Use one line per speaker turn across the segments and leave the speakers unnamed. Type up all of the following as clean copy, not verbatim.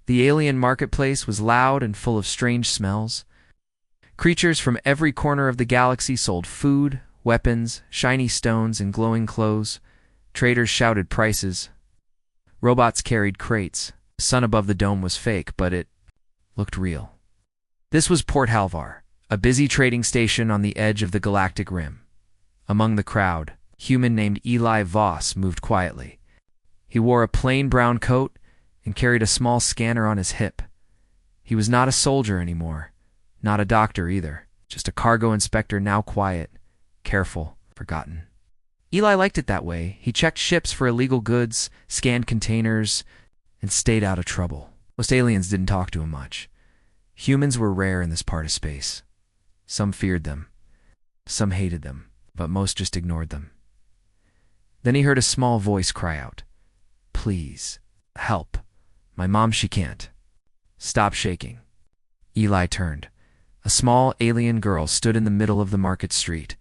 The alien marketplace was loud and full of strange smells. Creatures from every corner of the galaxy sold food, weapons, shiny stones, and glowing clothes. Traders shouted prices. Robots carried crates. The sun above the dome was fake, but it looked real. This was Port Halvar, a busy trading station on the edge of the galactic rim. Among the crowd, a human named Eli Voss moved quietly. He wore a plain brown coat and carried a small scanner on his hip. He was not a soldier anymore, not a doctor either, just a cargo inspector, now quiet, careful, forgotten. Eli liked it that way. He checked ships for illegal goods, scanned containers, and stayed out of trouble. Most aliens didn't talk to him much. Humans were rare in this part of space. Some feared them, some hated them, but most just ignored them. Then he heard a small voice cry out, "Please, help. My mom, she can't." "Stop shaking." Eli turned. A small alien girl stood in the middle of the market street.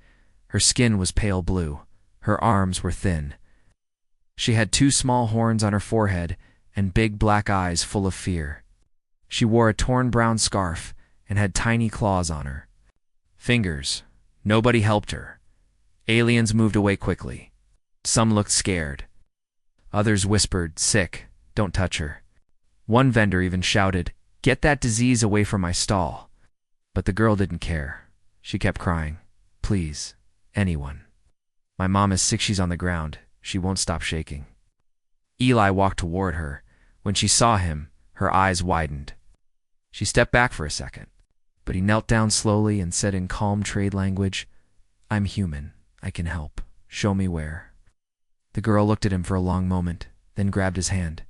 Her skin was pale blue. Her arms were thin. She had 2 small horns on her forehead and big black eyes full of fear. She wore a torn brown scarf and had tiny claws on her fingers. Nobody helped her. Aliens moved away quickly. Some looked scared. Others whispered, "Sick, don't touch her." One vendor even shouted, "Get that disease away from my stall." But the girl didn't care. She kept crying, "Please, anyone. My mom is sick, she's on the ground. She won't stop shaking." Eli walked toward her. When she saw him, her eyes widened. She stepped back for a second, but he knelt down slowly and said in calm trade language, "I'm human. I can help. Show me where." The girl looked at him for a long moment, then grabbed his hand.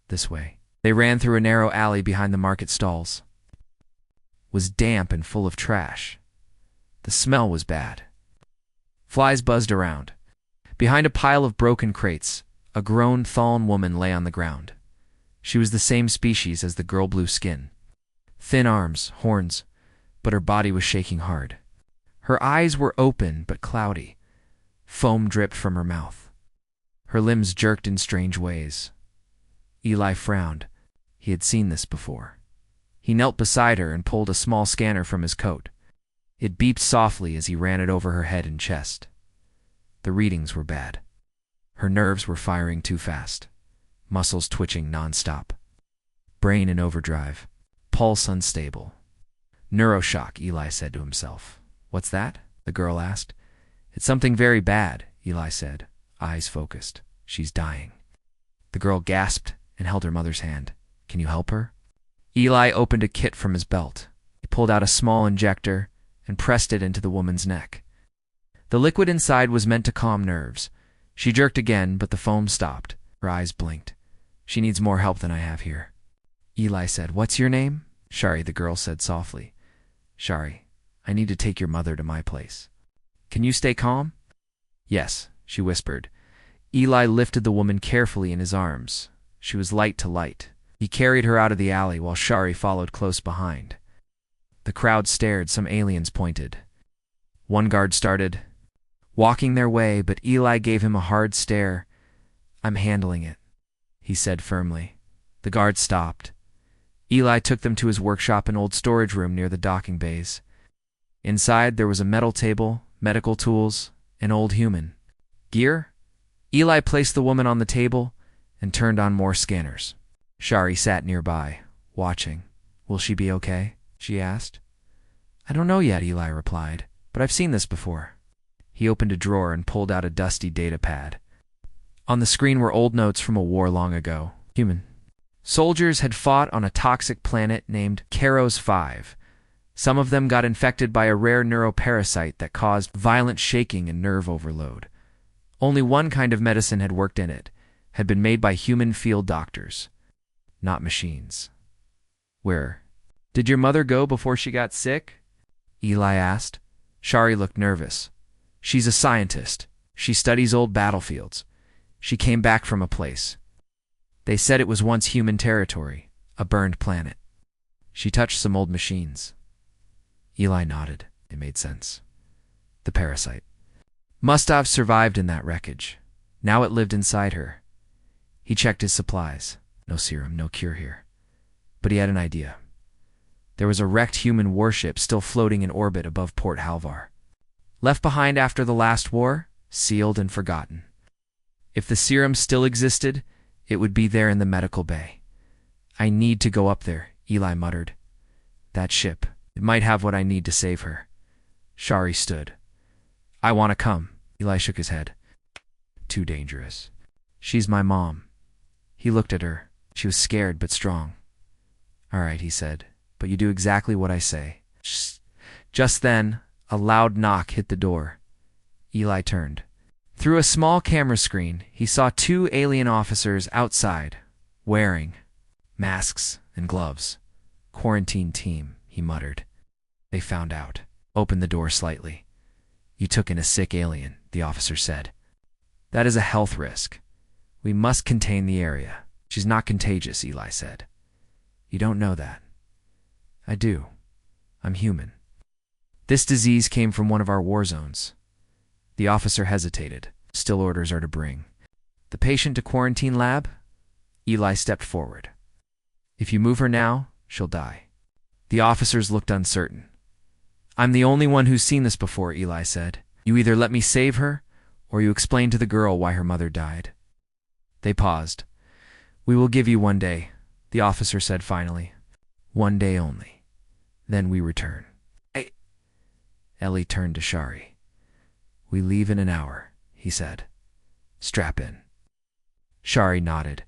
"This way." They ran through a narrow alley behind the market stalls. It was damp and full of trash. The smell was bad. Flies buzzed around. Behind a pile of broken crates, a grown Thaln woman lay on the ground. She was the same species as the girl, blue skin. Thin arms, horns, but her body was shaking hard. Her eyes were open but cloudy. Foam dripped from her mouth. Her limbs jerked in strange ways. Eli frowned. He had seen this before. He knelt beside her and pulled a small scanner from his coat. It beeped softly as he ran it over her head and chest. The readings were bad. Her nerves were firing too fast, muscles twitching nonstop. Brain in overdrive, pulse unstable. "Neuroshock," Eli said to himself. "What's that?" the girl asked. "It's something very bad," Eli said, eyes focused. "She's dying." The girl gasped and held her mother's hand. "Can you help her?" Eli opened a kit from his belt. He pulled out a small injector and pressed it into the woman's neck. The liquid inside was meant to calm nerves. She jerked again, but the foam stopped. Her eyes blinked. "She needs more help than I have here." Eli said, "What's your name?" "Shari," the girl said softly. "Shari, I need to take your mother to my place. Can you stay calm?" "Yes," she whispered. Eli lifted the woman carefully in his arms. She was light to light. He carried her out of the alley while Shari followed close behind. The crowd stared. Some aliens pointed. One guard started walking their way, but Eli gave him a hard stare. "I'm handling it," he said firmly. The guard stopped. Eli took them to his workshop, an old storage room near the docking bays. Inside there was a metal table, medical tools, an old human. "Gear?" Eli placed the woman on the table and turned on more scanners. Shari sat nearby, watching. "Will she be okay?" she asked. "I don't know yet," Eli replied, "but I've seen this before." He opened a drawer and pulled out a dusty data pad. On the screen were old notes from a war long ago. Human. Soldiers had fought on a toxic planet named Keros 5. Some of them got infected by a rare neuroparasite that caused violent shaking and nerve overload. Only one kind of medicine had worked in it, had been made by human field doctors, not machines. "Where did your mother go before she got sick?" Eli asked. Shari looked nervous. "She's a scientist. She studies old battlefields. She came back from a place. They said it was once human territory, a burned planet. She touched some old machines." Eli nodded. It made sense. The parasite must have survived in that wreckage. Now it lived inside her. He checked his supplies. No serum, no cure here. But he had an idea. There was a wrecked human warship still floating in orbit above Port Halvar. Left behind after the last war, sealed and forgotten. If the serum still existed, it would be there in the medical bay. I need to go up there, Eli muttered. That ship, it might have what I need to save her. Shari stood. I want to come. Eli shook his head. Too dangerous. She's my mom. He looked at her. She was scared but strong. All right, he said, but you do exactly what I say. Shh. Just then, a loud knock hit the door. Eli turned. Through a small camera screen, he saw two alien officers outside, wearing masks and gloves. Quarantine team, he muttered. They found out. Opened the door slightly. You took in a sick alien, the officer said. That is a health risk. We must contain the area. She's not contagious, Eli said. You don't know that. I do. I'm human. This disease came from one of our war zones. The officer hesitated. Still orders are to bring the patient to quarantine lab. Eli stepped forward. If you move her now, she'll die. The officers looked uncertain. I'm the only one who's seen this before, Eli said. You either let me save her, or you explain to the girl why her mother died. They paused. We will give you 1 day, the officer said finally. 1 day only. Then we return. Ellie turned to Shari. We leave in an hour, he said. Strap in. Shari nodded.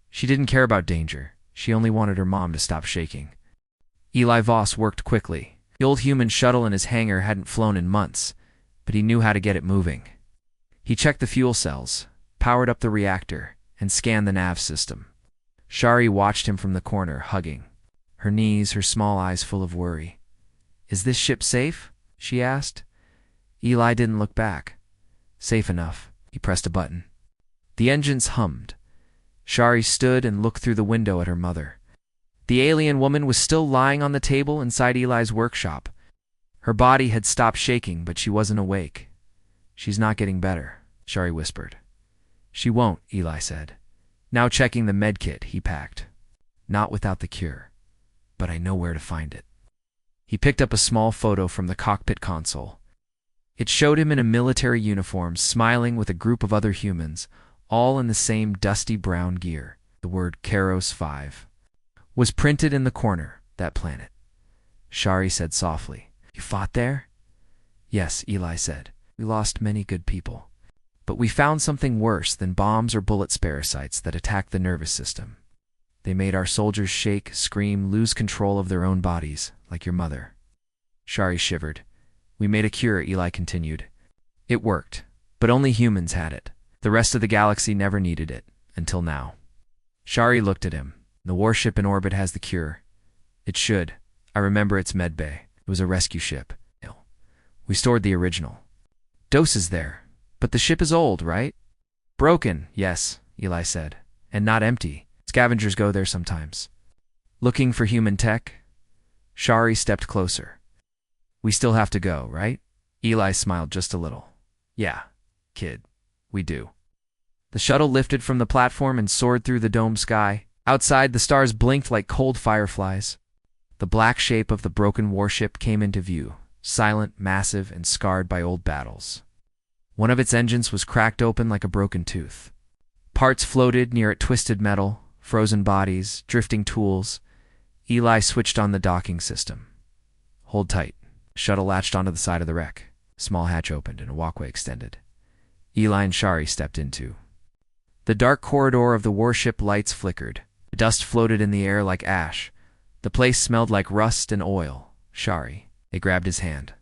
She didn't care about danger. She only wanted her mom to stop shaking. Eli Voss worked quickly. The old human shuttle in his hangar hadn't flown in months, but he knew how to get it moving. He checked the fuel cells, powered up the reactor, and scanned the nav system. Shari watched him from the corner, hugging. Her knees, her small eyes full of worry. Is this ship safe? She asked. Eli didn't look back. Safe enough. He pressed a button. The engines hummed. Shari stood and looked through the window at her mother. The alien woman was still lying on the table inside Eli's workshop. Her body had stopped shaking, but she wasn't awake. She's not getting better, Shari whispered. She won't, Eli said. Now checking the med kit he packed. Not without the cure. But I know where to find it. He picked up a small photo from the cockpit console. It showed him in a military uniform, smiling with a group of other humans, all in the same dusty brown gear. The word Keros 5 was printed in the corner, that planet. Shari said softly, You fought there? Yes, Eli said. We lost many good people. But we found something worse than bombs or bullet parasites that attack the nervous system. They made our soldiers shake, scream, lose control of their own bodies, like your mother. Shari shivered. We made a cure, Eli continued. It worked, but only humans had it. The rest of the galaxy never needed it, until now. Shari looked at him. The warship in orbit has the cure. It should. I remember its medbay. It was a rescue ship. We stored the original. Doses there. But the ship is old, right? Broken, yes, Eli said. And not empty. Scavengers go there sometimes. Looking for human tech? Shari stepped closer. We still have to go, right? Eli smiled just a little. Yeah, kid, we do. The shuttle lifted from the platform and soared through the dome sky. Outside, the stars blinked like cold fireflies. The black shape of the broken warship came into view, silent, massive, and scarred by old battles. One of its engines was cracked open like a broken tooth. Parts floated near it, twisted metal, frozen bodies, drifting tools. Eli switched on the docking system. Hold tight. Shuttle latched onto the side of the wreck. Small hatch opened and a walkway extended. Eli and Shari stepped into. The dark corridor of the warship lights flickered. Dust floated in the air like ash. The place smelled like rust and oil. Shari. They grabbed his hand.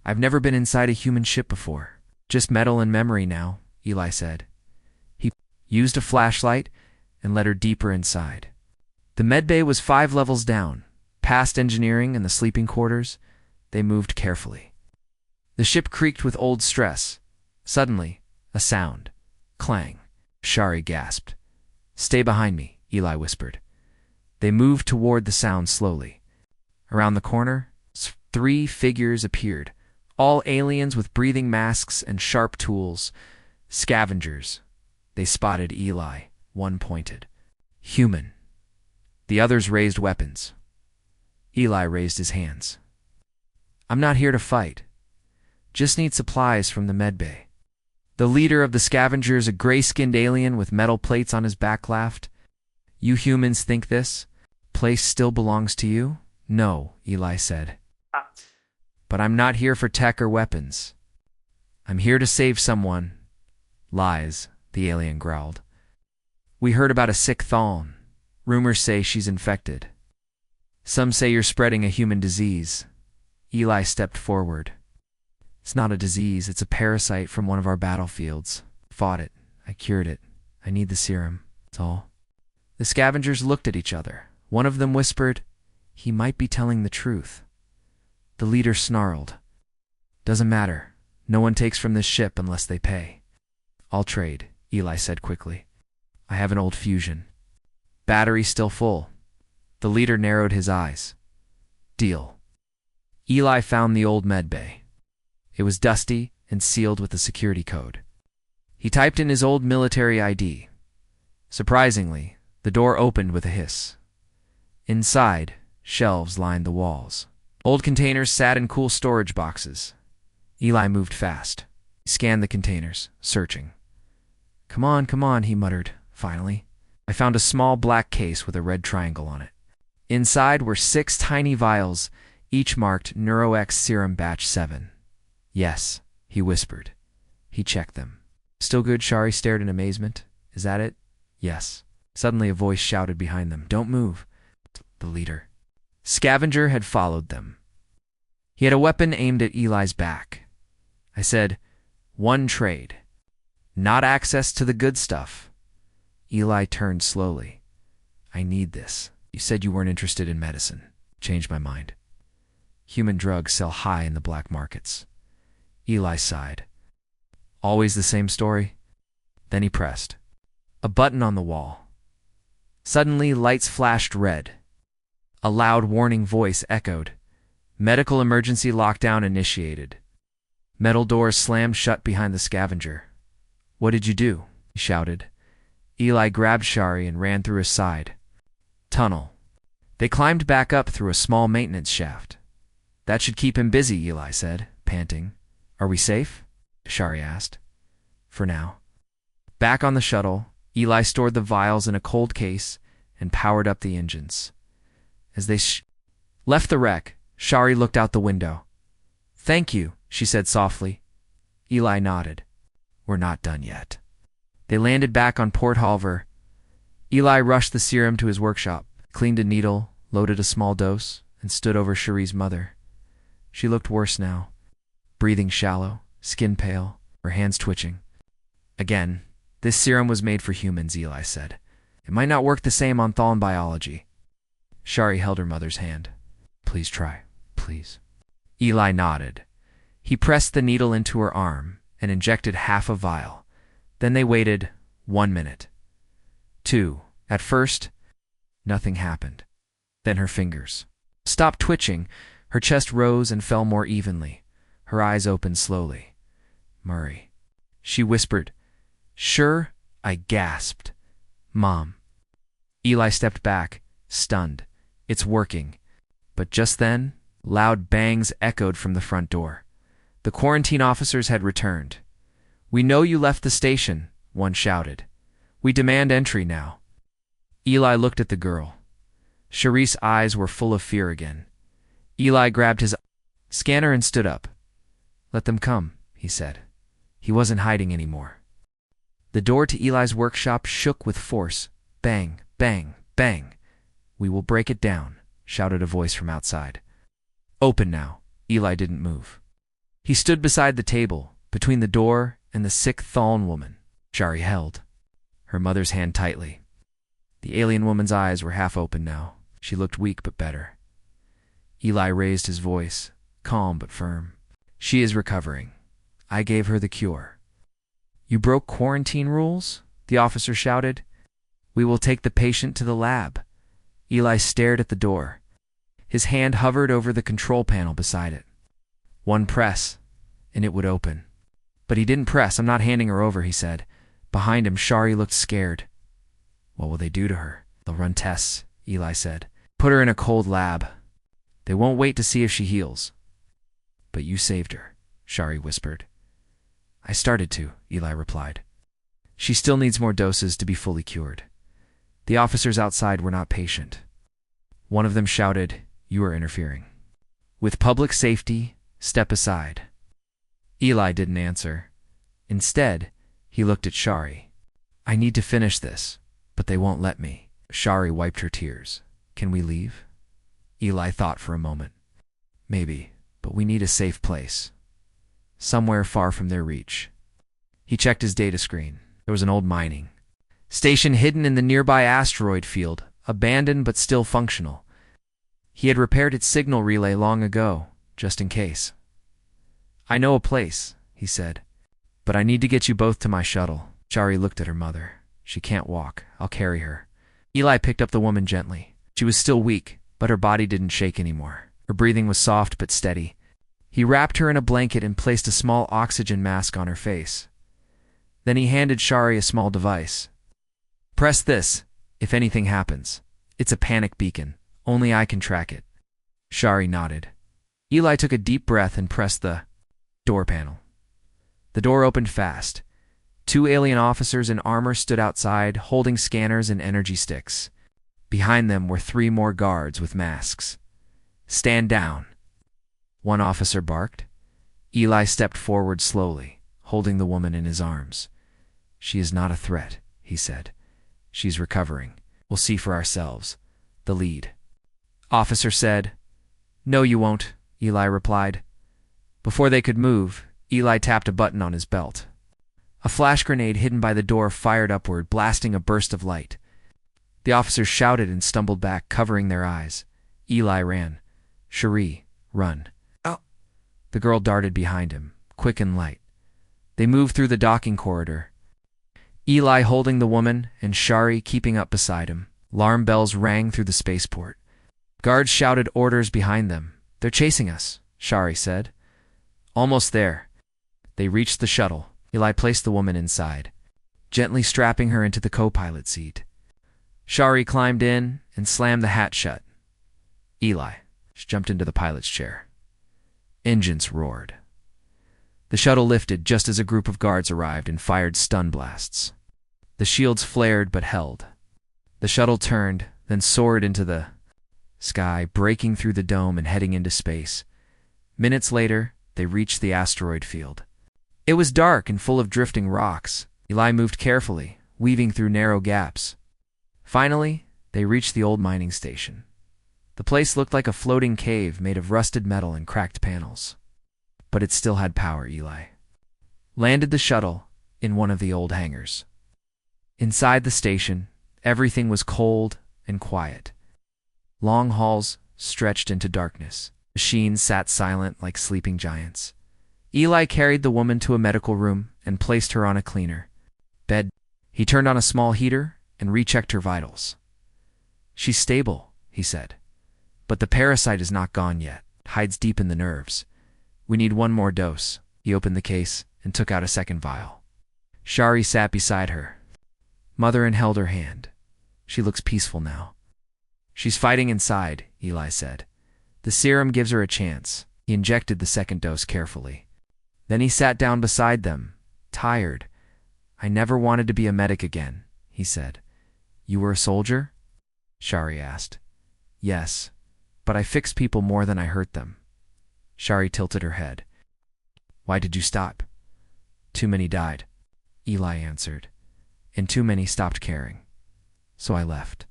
I've never been inside a human ship before. Just metal and memory now, Eli said. He used a flashlight and led her deeper inside. The medbay was 5 levels down. Past engineering and the sleeping quarters, they moved carefully. The ship creaked with old stress. Suddenly, a sound. Clang. Shari gasped. Stay behind me, Eli whispered. They moved toward the sound slowly. Around the corner, 3 figures appeared, all aliens with breathing masks and sharp tools. Scavengers. They spotted Eli. One pointed. Human. The others raised weapons. Eli raised his hands. I'm not here to fight. Just need supplies from the medbay. The leader of the scavengers, a gray-skinned alien with metal plates on his back, laughed. You humans think this place still belongs to you? No, Eli said. But I'm not here for tech or weapons. I'm here to save someone. Lies, the alien growled. We heard about a sick Thaln. Rumors say she's infected. Some say you're spreading a human disease. Eli stepped forward. It's not a disease, it's a parasite from one of our battlefields. Fought it. I cured it. I need the serum. That's all. The scavengers looked at each other. One of them whispered, he might be telling the truth. The leader snarled. Doesn't matter. No one takes from this ship unless they pay. I'll trade, Eli said quickly. I have an old fusion. Battery still full. The leader narrowed his eyes. Deal. Eli found the old medbay. It was dusty and sealed with a security code. He typed in his old military ID. Surprisingly, the door opened with a hiss. Inside, shelves lined the walls. Old containers sat in cool storage boxes. Eli moved fast. He scanned the containers, searching. Come on, he muttered, finally. I found a small black case with a red triangle on it. Inside were 6 tiny vials, each marked NeuroX Serum Batch 7. Yes, he whispered. He checked them. Still good? Shari stared in amazement. Is that it? Yes. Suddenly a voice shouted behind them. Don't move. The leader. Scavenger had followed them. He had a weapon aimed at Eli's back. I said, one trade. Not access to the good stuff. Eli turned slowly. I need this. You said you weren't interested in medicine. Changed my mind. Human drugs sell high in the black markets. Eli sighed. Always the same story? Then he pressed a button on the wall. Suddenly, lights flashed red. A loud warning voice echoed. Medical emergency lockdown initiated. Metal doors slammed shut behind the scavenger. What did you do? He shouted. Eli grabbed Shari and ran through his side. Tunnel. They climbed back up through a small maintenance shaft. That should keep him busy, Eli said, panting. Are we safe? Shari asked. For now. Back on the shuttle, Eli stored the vials in a cold case and powered up the engines. As they left the wreck, Shari looked out the window. Thank you, she said softly. Eli nodded. We're not done yet. They landed back on Port Halver. Eli rushed the serum to his workshop, cleaned a needle, loaded a small dose, and stood over Cherie's mother. She looked worse now. Breathing shallow, skin pale, her hands twitching. Again, this serum was made for humans, Eli said. It might not work the same on Thaln biology. Shari held her mother's hand. Please try, please. Eli nodded. He pressed the needle into her arm and injected half a vial. Then they waited 1 minute. 2. At first, nothing happened. Then her fingers stopped twitching. Her chest rose and fell more evenly. Her eyes opened slowly. Murray. She whispered. Sure? I gasped. Mom. Eli stepped back, stunned. It's working. But just then, loud bangs echoed from the front door. The quarantine officers had returned. We know you left the station, one shouted. We demand entry now. Eli looked at the girl. Cherie's eyes were full of fear again. Eli grabbed his scanner and stood up. Let them come, he said. He wasn't hiding anymore. The door to Eli's workshop shook with force. Bang, bang, bang. We will break it down, shouted a voice from outside. Open now. Eli didn't move. He stood beside the table, between the door and the sick Thaln woman. Shari held her mother's hand tightly. The alien woman's eyes were half open now. She looked weak but better. Eli raised his voice, calm but firm. She is recovering. I gave her the cure. You broke quarantine rules? The officer shouted. We will take the patient to the lab. Eli stared at the door. His hand hovered over the control panel beside it. One press, and it would open. But he didn't press. I'm not handing her over, he said. Behind him, Shari looked scared. What will they do to her? They'll run tests. Eli said. Put her in a cold lab. They won't wait to see if she heals. But you saved her, Shari whispered. I started to, Eli replied. She still needs more doses to be fully cured. The officers outside were not patient. One of them shouted, You are interfering. With public safety, step aside. Eli didn't answer. Instead, he looked at Shari. I need to finish this, but they won't let me. Shari wiped her tears. Can we leave? Eli thought for a moment. Maybe, but we need a safe place. Somewhere far from their reach. He checked his data screen. There was an old mining station hidden in the nearby asteroid field, abandoned but still functional. He had repaired its signal relay long ago, just in case. I know a place, he said, but I need to get you both to my shuttle. Shari looked at her mother. She can't walk. I'll carry her. Eli picked up the woman gently. She was still weak, but her body didn't shake anymore. Her breathing was soft but steady. He wrapped her in a blanket and placed a small oxygen mask on her face. Then he handed Shari a small device. Press this, if anything happens. It's a panic beacon. Only I can track it. Shari nodded. Eli took a deep breath and pressed the door panel. The door opened fast. 2 alien officers in armor stood outside, holding scanners and energy sticks. Behind them were 3 more guards with masks. Stand down. One officer barked. Eli stepped forward slowly, holding the woman in his arms. She is not a threat, he said. She's recovering. We'll see for ourselves. The lead officer said. No, you won't, Eli replied. Before they could move, Eli tapped a button on his belt. A flash grenade hidden by the door fired upward, blasting a burst of light. The officers shouted and stumbled back, covering their eyes. Eli ran. Cherie, run. Oh! The girl darted behind him, quick and light. They moved through the docking corridor. Eli holding the woman and Shari keeping up beside him. Alarm bells rang through the spaceport. Guards shouted orders behind them. They're chasing us, Shari said. Almost there. They reached the shuttle. Eli placed the woman inside, gently strapping her into the co-pilot seat. Shari climbed in and slammed the hatch shut. Eli jumped into the pilot's chair. Engines roared. The shuttle lifted just as a group of guards arrived and fired stun blasts. The shields flared but held. The shuttle turned, then soared into the sky, breaking through the dome and heading into space. Minutes later, they reached the asteroid field. It was dark and full of drifting rocks. Eli moved carefully, weaving through narrow gaps. Finally, they reached the old mining station. The place looked like a floating cave made of rusted metal and cracked panels. But it still had power, Eli landed the shuttle in one of the old hangars. Inside the station, everything was cold and quiet. Long halls stretched into darkness. Machines sat silent like sleeping giants. Eli carried the woman to a medical room and placed her on a cleaner bed. He turned on a small heater and rechecked her vitals. She's stable, he said. But the parasite is not gone yet. It hides deep in the nerves. We need one more dose. He opened the case and took out a second vial. Shari sat beside her. Mother held her hand. She looks peaceful now. She's fighting inside, Eli said. The serum gives her a chance. He injected the second dose carefully. Then he sat down beside them, tired. I never wanted to be a medic again, he said. You were a soldier? Shari asked. Yes, but I fixed people more than I hurt them. Shari tilted her head. Why did you stop? Too many died, Eli answered, and too many stopped caring. So I left.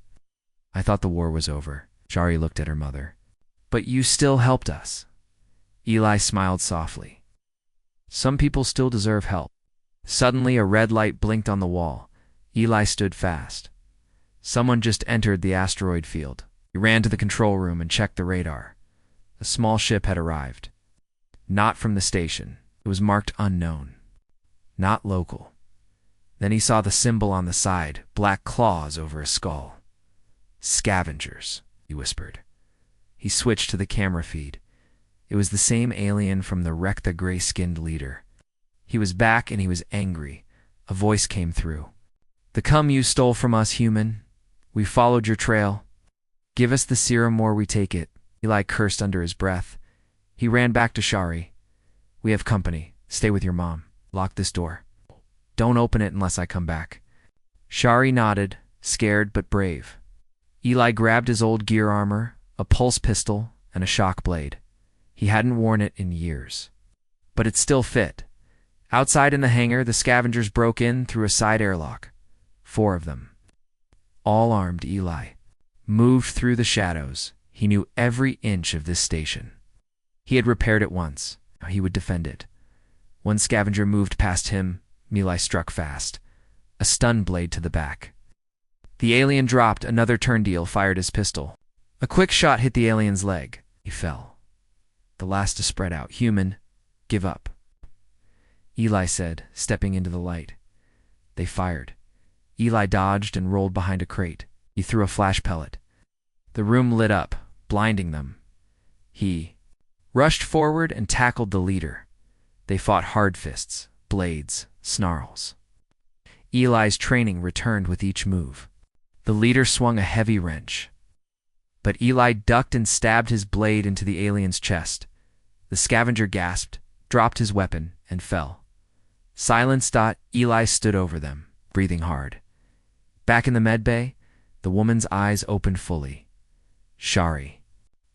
I thought the war was over. Shari looked at her mother. But you still helped us. Eli smiled softly. Some people still deserve help. Suddenly a red light blinked on the wall. Eli stood fast. Someone just entered the asteroid field. He ran to the control room and checked the radar. A small ship had arrived. Not from the station. It was marked unknown. Not local. Then he saw the symbol on the side, black claws over a skull. Scavengers, he whispered. He switched to the camera feed. It was the same alien from the wreck, the gray-skinned leader. He was back and he was angry. A voice came through. The cum you stole from us, human. We followed your trail. Give us the serum or we take it. Eli cursed under his breath. He ran back to Shari. We have company. Stay with your mom. Lock this door. Don't open it unless I come back. Shari nodded, scared but brave. Eli grabbed his old gear armor, a pulse pistol, and a shock blade. He hadn't worn it in years. But it still fit. Outside in the hangar, the scavengers broke in through a side airlock. 4 of them. All armed, Eli moved through the shadows. He knew every inch of this station. He had repaired it once. Now he would defend it. One scavenger moved past him. Eli struck fast. A stun blade to the back. The alien dropped. Another turndeal fired his pistol. A quick shot hit the alien's leg. He fell. The last to spread out. Human, give up. Eli said, stepping into the light. They fired. Eli dodged and rolled behind a crate. He threw a flash pellet. The room lit up, blinding them. He rushed forward and tackled the leader. They fought hard fists, blades, snarls. Eli's training returned with each move. The leader swung a heavy wrench. But Eli ducked and stabbed his blade into the alien's chest. The scavenger gasped, dropped his weapon, and fell. Silenced, Eli stood over them, breathing hard. Back in the medbay, the woman's eyes opened fully. Shari.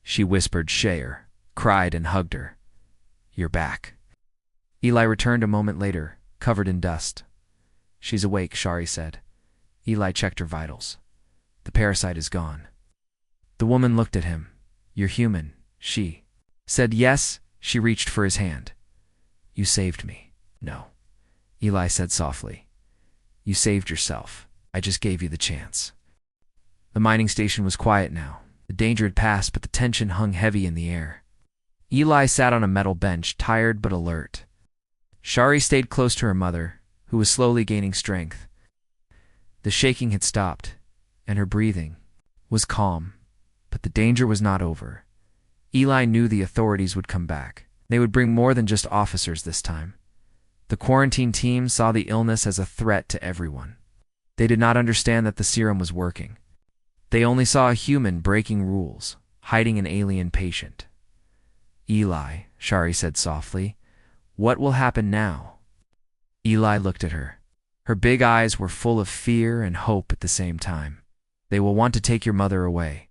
She whispered Shayer, cried and hugged her. You're back. Eli returned a moment later, covered in dust. She's awake, Shari said. Eli checked her vitals. The parasite is gone. The woman looked at him. You're human, she said. Yes. She reached for his hand. You saved me. No. Eli said softly. You saved yourself. I just gave you the chance. The mining station was quiet now. The danger had passed, but the tension hung heavy in the air. Eli sat on a metal bench, tired but alert. Shari stayed close to her mother, who was slowly gaining strength. The shaking had stopped, and her breathing was calm, but the danger was not over. Eli knew the authorities would come back. They would bring more than just officers this time. The quarantine team saw the illness as a threat to everyone. They did not understand that the serum was working. They only saw a human breaking rules, hiding an alien patient. Eli, Shari said softly, what will happen now? Eli looked at her. Her big eyes were full of fear and hope at the same time. They will want to take your mother away.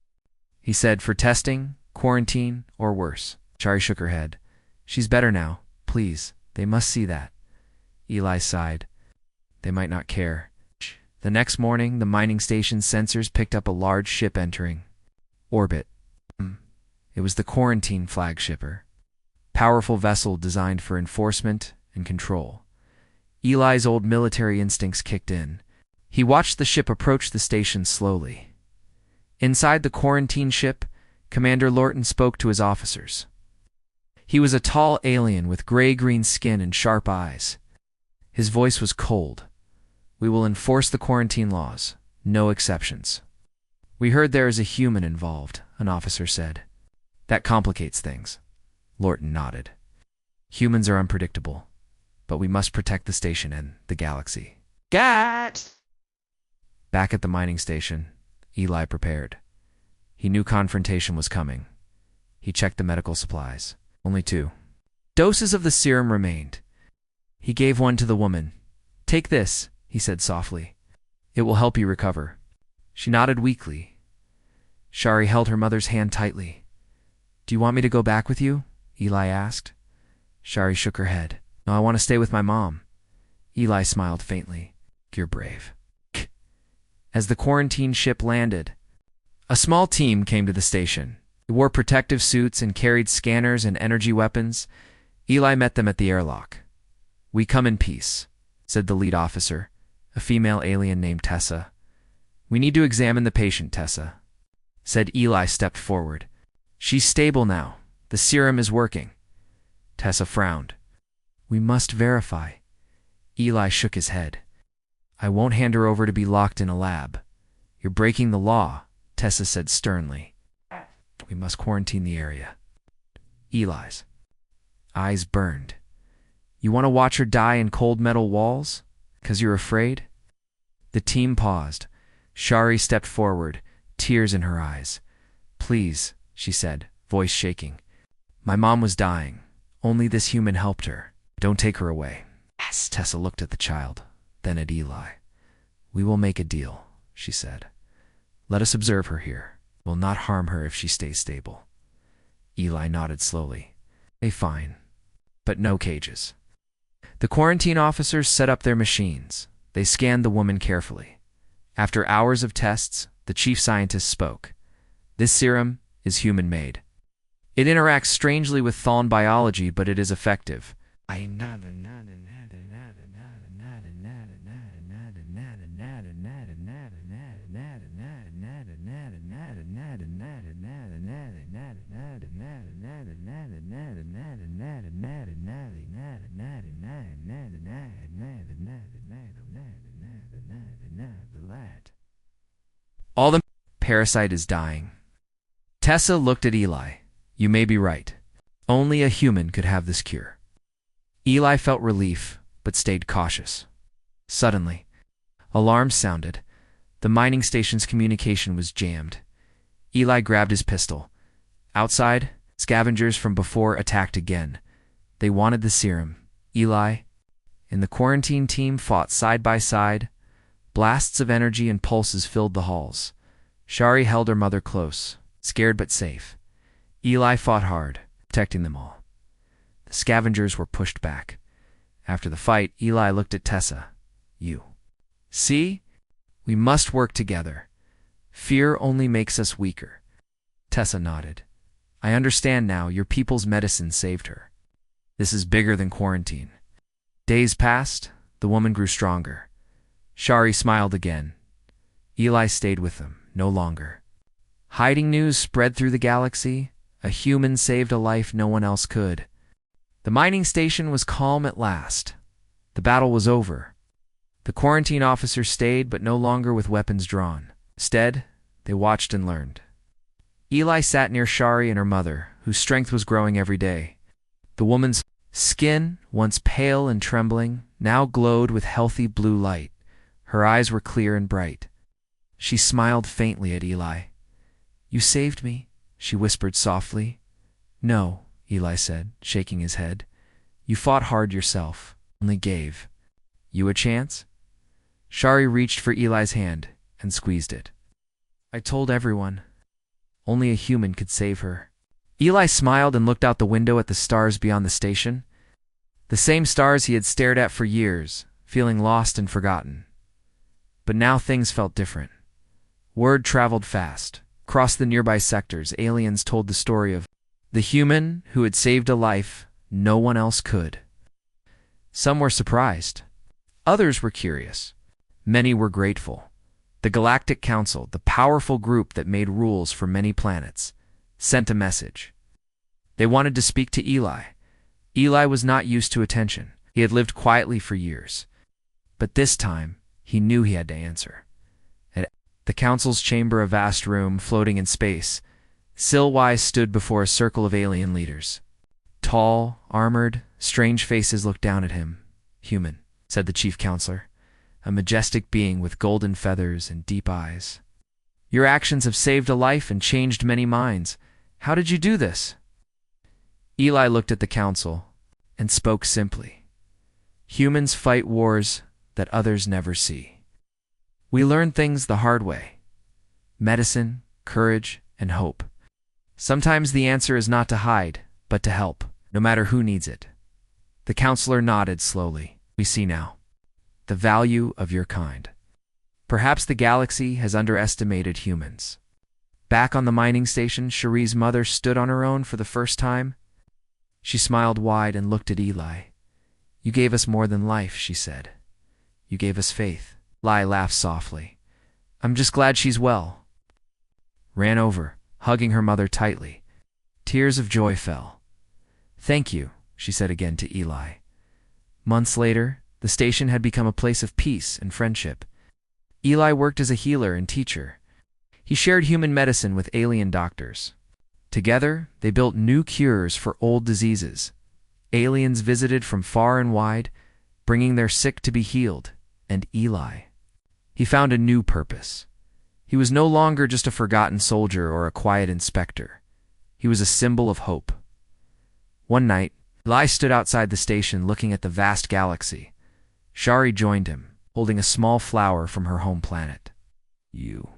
He said, for testing, quarantine, or worse. Shari shook her head. She's better now. Please, they must see that. Eli sighed. They might not care. The next morning, the mining station's sensors picked up a large ship entering orbit. It was the quarantine flagshipper. Powerful vessel designed for enforcement and control. Eli's old military instincts kicked in. He watched the ship approach the station slowly. Inside the quarantine ship, Commander Lorton spoke to his officers. He was a tall alien with gray-green skin and sharp eyes. His voice was cold. We will enforce the quarantine laws, no exceptions. We heard there is a human involved, an officer said. That complicates things. Lorton nodded. Humans are unpredictable, but we must protect the station and the galaxy.
Got!
Back at the mining station, Eli prepared. He knew confrontation was coming. He checked the medical supplies. Only 2 doses of the serum remained. He gave one to the woman. Take this, he said softly. It will help you recover. She nodded weakly. Shari held her mother's hand tightly. Do you want me to go back with you? Eli asked. Shari shook her head. No, I want to stay with my mom. Eli smiled faintly. You're brave. As the quarantine ship landed, a small team came to the station. They wore protective suits and carried scanners and energy weapons. Eli met them at the airlock. We come in peace, said the lead officer, a female alien named Tessa. We need to examine the patient, Tessa, said. Eli stepped forward. She's stable now. The serum is working. Tessa frowned. We must verify. Eli shook his head. I won't hand her over to be locked in a lab. You're breaking the law, Tessa said sternly. We must quarantine the area. Eli's eyes burned. You want to watch her die in cold metal walls? 'Cause you're afraid? The team paused. Shari stepped forward, tears in her eyes. Please, she said, voice shaking. My mom was dying. Only this human helped her. Don't take her away. Yes. Tessa looked at the child, then at Eli. We will make a deal, she said. Let us observe her here. We'll not harm her if she stays stable. Eli nodded slowly. Fine. But no cages. The quarantine officers set up their machines. They scanned the woman carefully. After hours of tests, the chief scientist spoke. This serum is human-made. It interacts strangely with Thon biology, but it is effective. All the parasite is dying. Tessa looked at Eli. You may be right. Only a human could have this cure. Eli felt relief, but stayed cautious. Suddenly, alarms sounded. The mining station's communication was jammed. Eli grabbed his pistol. Outside, scavengers from before attacked again. They wanted the serum. Eli and the quarantine team fought side by side. Blasts of energy and pulses filled the halls. Shari held her mother close, scared but safe. Eli fought hard, protecting them all. The scavengers were pushed back. After the fight, Eli looked at Tessa. You see? We must work together. Fear only makes us weaker. Tessa nodded. I understand now. Your people's medicine saved her. This is bigger than quarantine. Days passed. The woman grew stronger. Shari smiled again. Eli stayed with them, no longer. Hiding news spread through the galaxy. A human saved a life no one else could. The mining station was calm at last. The battle was over. The quarantine officers stayed, but no longer with weapons drawn. Instead, they watched and learned. Eli sat near Shari and her mother, whose strength was growing every day. The woman's skin, once pale and trembling, now glowed with healthy blue light. Her eyes were clear and bright. She smiled faintly at Eli. You saved me, she whispered softly. No, Eli said, shaking his head. You fought hard yourself, only gave. You a chance? Shari reached for Eli's hand and squeezed it. I told everyone. Only a human could save her. Eli smiled and looked out the window at the stars beyond the station. The same stars he had stared at for years, feeling lost and forgotten. But now things felt different. Word traveled fast. Across the nearby sectors, aliens told the story of the human who had saved a life no one else could. Some were surprised. Others were curious. Many were grateful. The Galactic Council, the powerful group that made rules for many planets, sent a message. They wanted to speak to Eli. Eli was not used to attention. He had lived quietly for years. But this time, he knew he had to answer. At the council's chamber, a vast room floating in space, Silwise stood before a circle of alien leaders. Tall, armored, strange faces looked down at him. Human, said the chief counselor, a majestic being with golden feathers and deep eyes. Your actions have saved a life and changed many minds. How did you do this? Eli looked at the council and spoke simply. Humans fight wars that others never see. We learn things the hard way. Medicine, courage, and hope. Sometimes the answer is not to hide, but to help, no matter who needs it. The counselor nodded slowly. We see now the value of your kind. Perhaps the galaxy has underestimated humans. Back on the mining station, Cherie's mother stood on her own for the first time. She smiled wide and looked at Eli. You gave us more than life, she said. You gave us faith. Eli laughed softly. I'm just glad she's well. Ran over, hugging her mother tightly. Tears of joy fell. Thank you, she said again to Eli. Months later, the station had become a place of peace and friendship. Eli worked as a healer and teacher. He shared human medicine with alien doctors. Together, they built new cures for old diseases. Aliens visited from far and wide, bringing their sick to be healed, and Eli. He found a new purpose. He was no longer just a forgotten soldier or a quiet inspector. He was a symbol of hope. One night, Eli stood outside the station looking at the vast galaxy. Shari joined him, holding a small flower from her home planet. "You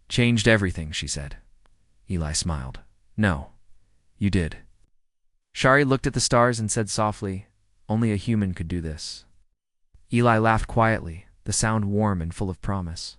changed everything," she said. Eli smiled. "No, you did." Shari looked at the stars and said softly, "Only a human could do this." Eli laughed quietly, the sound warm and full of promise.